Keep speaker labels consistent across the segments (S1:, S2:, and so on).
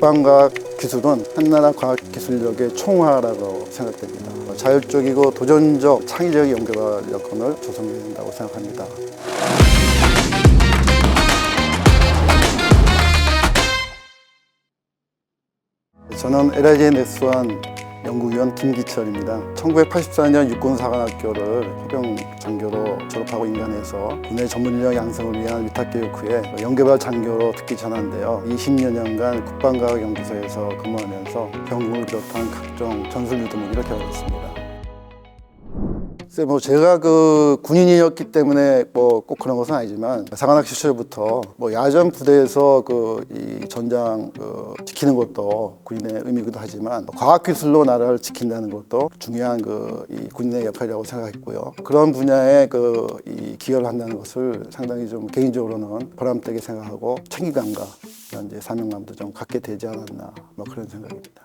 S1: 국방과학 기술은 한나라 과학기술력의 총화라고 생각됩니다. 자율적이고 도전적 창의적인 연구개발 여건을 조성해야 된다고 생각합니다. 저는 LIJ 넥스원 연구위원 김기철입니다. 1984년 육군사관학교를 해병 장교로 졸업하고 인간해서 군의 전문인력 양성을 위한 위탁교육 후에 연구개발 장교로 특기 전환되어 20여 년간 국방과학연구소에서 근무하면서 병군을 비롯한 각종 전술 유도무기를 개발했습니다. 제가 군인이었기 때문에 꼭 그런 것은 아니지만 사관학교 시절부터 야전 부대에서 이 전장 지키는 것도 군인의 의미이기도 하지만 과학기술로 나라를 지킨다는 것도 중요한 이 군인의 역할이라고 생각했고요. 그런 분야에 이 기여를 한다는 것을 상당히 좀 개인적으로는 보람되게 생각하고 책임감과 사명감도 좀 갖게 되지 않았나 그런 생각입니다.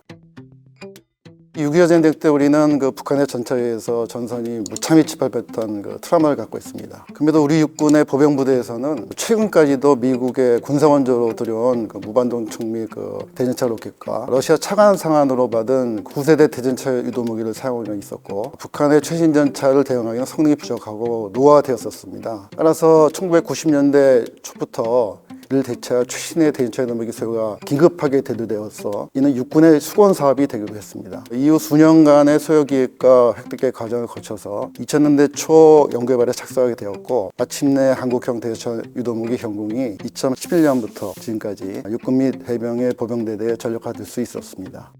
S1: 6.25 전쟁 때 우리는 북한의 전차에 의해서 전선이 무참히 짓밟혔던 트라우마를 갖고 있습니다. 그럼에도 우리 육군의 보병부대에서는 최근까지도 미국의 군사원조로 들여온 무반동 총미 대전차 로켓과 러시아 차관 상한으로 받은 9세대 대전차 유도무기를 사용하고 있었고, 북한의 최신 전차를 대응하기는 성능이 부족하고 노화되었었습니다. 따라서 1990년대 초부터 이를 대체할 최신의 대전차 유도무기 소요가 긴급하게 대두되어서 이는 육군의 수건 사업이 되기도 했습니다. 이후 수년간의 소요 기획과 획득의 과정을 거쳐서 2000년대 초 연구개발에 착수하게 되었고, 마침내 한국형 대전차 유도무기 현궁이 2011년부터 지금까지 육군 및 해병의 보병대대에 전력화될 수 있었습니다.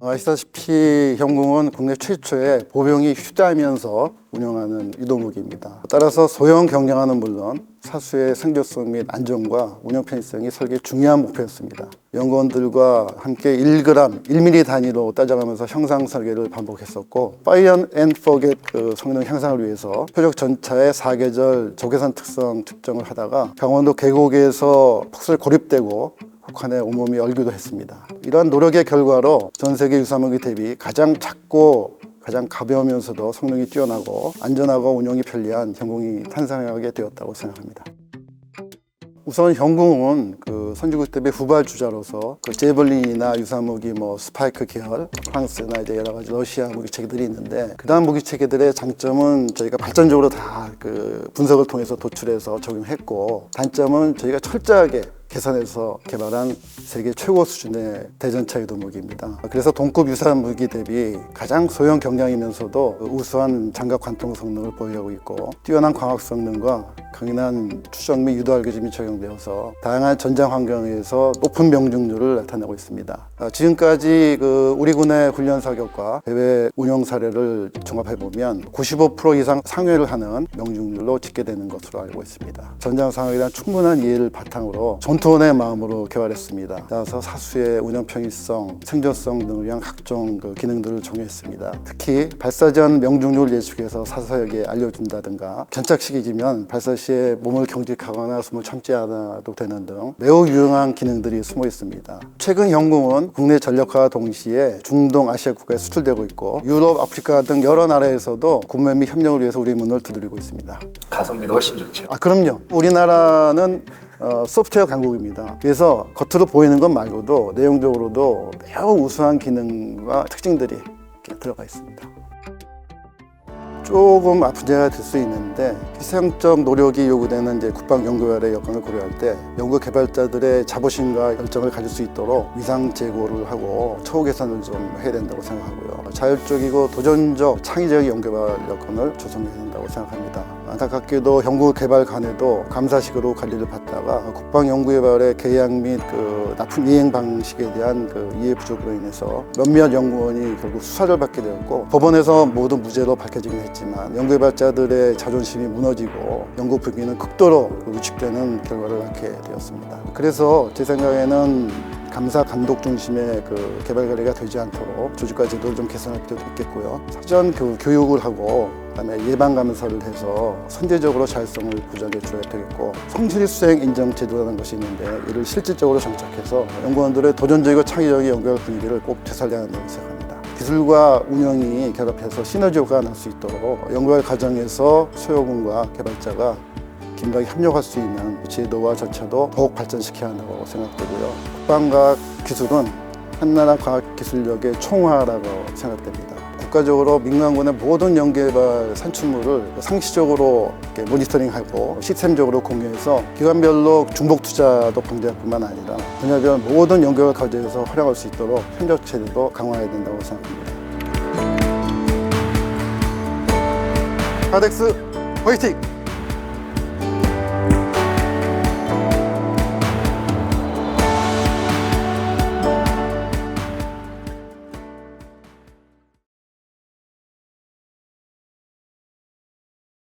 S1: 아시다시피 현궁은 국내 최초의 보병이 휴대하면서 운영하는 유도무기입니다. 따라서 소형 경량화는 물론 사수의 생존성 및 안전과 운영 편의성이 설계의 중요한 목표였습니다. 연구원들과 함께 1g, 1mm 단위로 따져가면서 형상 설계를 반복했었고, Fire and Forget 성능 향상을 위해서 표적 전차의 사계절 적외선 특성 측정을 하다가 강원도 계곡에서 폭설 고립되고 북한의 온몸이 얼기도 했습니다. 이러한 노력의 결과로 전 세계 유사무기 대비 가장 작고 가장 가벼우면서도 성능이 뛰어나고 안전하고 운용이 편리한 현궁이 탄생하게 되었다고 생각합니다. 우선 현궁은 선진국 대비 후발주자로서 제벌린이나 유사무기 스파이크 계열, 프랑스나 여러 가지 러시아 무기체계들이 있는데, 그다음 무기체계들의 장점은 저희가 발전적으로 다 분석을 통해서 도출해서 적용했고, 단점은 저희가 철저하게 계산해서 개발한 세계 최고 수준의 대전차 유도무기입니다. 그래서 동급 유사무기 대비 가장 소형 경량이면서도 우수한 장갑 관통 성능을 보유하고 있고, 뛰어난 광학 성능과 강인한 추적 및 유도 알고리즘이 적용되어서 다양한 전장 환경에서 높은 명중률을 나타내고 있습니다. 지금까지 우리 군의 훈련 사격과 대회 운영 사례를 종합해보면 95% 이상 상회를 하는 명중률로 집계되는 것으로 알고 있습니다. 전장 상황에 대한 충분한 이해를 바탕으로 전투원의 마음으로 개발했습니다. 따라서 사수의 운영 편의성, 생존성 등을 위한 각종 기능들을 적용했습니다. 특히 발사 전 명중률 예측해서 사수에게 알려준다든가, 견착 시기이면 발사 시에 몸을 경직하거나 숨을 참지 않아도 되는 등 매우 유용한 기능들이 숨어 있습니다. 최근 현궁은 국내 전력화와 동시에 중동, 아시아 국가에 수출되고 있고, 유럽, 아프리카 등 여러 나라에서도 구매 및 협력을 위해서 우리 문을 두드리고 있습니다.
S2: 가성비도 훨씬 좋죠.
S1: 그럼요. 우리나라는 소프트웨어 강국입니다. 그래서 겉으로 보이는 것 말고도 내용적으로도 매우 우수한 기능과 특징들이 들어가 있습니다. 조금 아픈 예가 될 수 있는데, 희생적 노력이 요구되는 국방 연구개발의 여건을 고려할 때 연구 개발자들의 자부심과 열정을 가질 수 있도록 위상 제고를 하고 처우 개선을 좀 해야 된다고 생각하고요. 자율적이고 도전적 창의적인 연구개발 여건을 조성해야 된다고 생각합니다. 안타깝게도 연구개발관에도 감사식으로 관리를 받다가 국방연구개발의 계약 및 납품 이행 방식에 대한 이해 부족으로 인해서 몇몇 연구원이 결국 수사를 받게 되었고, 법원에서 모두 무죄로 밝혀지긴 했지만 연구개발자들의 자존심이 무너지고 연구 분위기는 극도로 위축되는 결과를 낳게 되었습니다. 그래서 제 생각에는 감사 감독 중심의 개발 관리가 되지 않도록 조직과 제도를 좀 개선할 필요도 있겠고요. 사전 교육을 하고 그다음에 예방 감사를 해서 선제적으로 자율성을 보장해 줘야 되겠고, 성실히 수행 인정 제도라는 것이 있는데 이를 실질적으로 정착해서 연구원들의 도전적이고 창의적인 연구할 분위기를 꼭 되살려야 한다고 생각합니다. 기술과 운영이 결합해서 시너지 효과가 날 수 있도록 연구할 과정에서 소요군과 개발자가 긴밀하게 협력할 수 있는 제도와 절차도 더욱 발전시켜야 한다고 생각되고요. 국방과학 기술은 한나라 과학기술력의 총화라고 생각됩니다. 국가적으로 민간군의 모든 연계발 산출물을 상시적으로 이렇게 모니터링하고 시스템적으로 공유해서 기관별로 중복 투자도 방지할 뿐만 아니라 분야별 모든 연결 과제에서 활용할 수 있도록 협력 체계도 강화해야 된다고 생각합니다. 카덱스 화이팅!